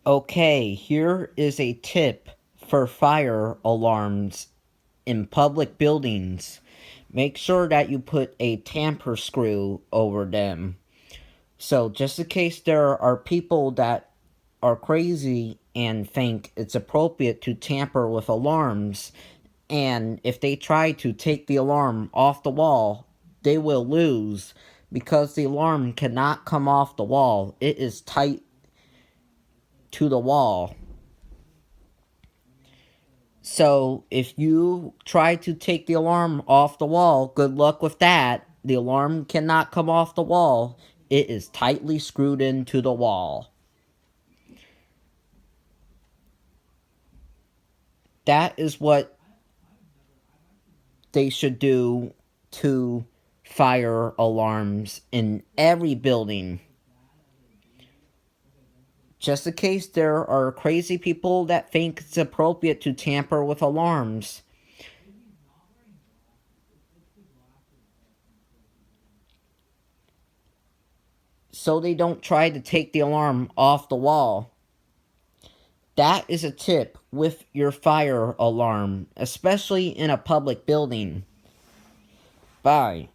Okay, here is a tip for fire alarms in public buildings. Make sure that you put a tamper screw over them. So just in case there are people that are crazy and think it's appropriate to tamper with alarms, and if they try to take the alarm off the wall, they will lose because the alarm cannot come off the wall. It is tight to the wall. So if you try to take the alarm off the wall, good luck with that. The alarm cannot come off the wall. It is tightly screwed into the wall. That is what they should do to fire alarms in every building. Just in case there are crazy people that think it's appropriate to tamper with alarms. So they don't try to take the alarm off the wall. That is a tip with your fire alarm, especially in a public building. Bye.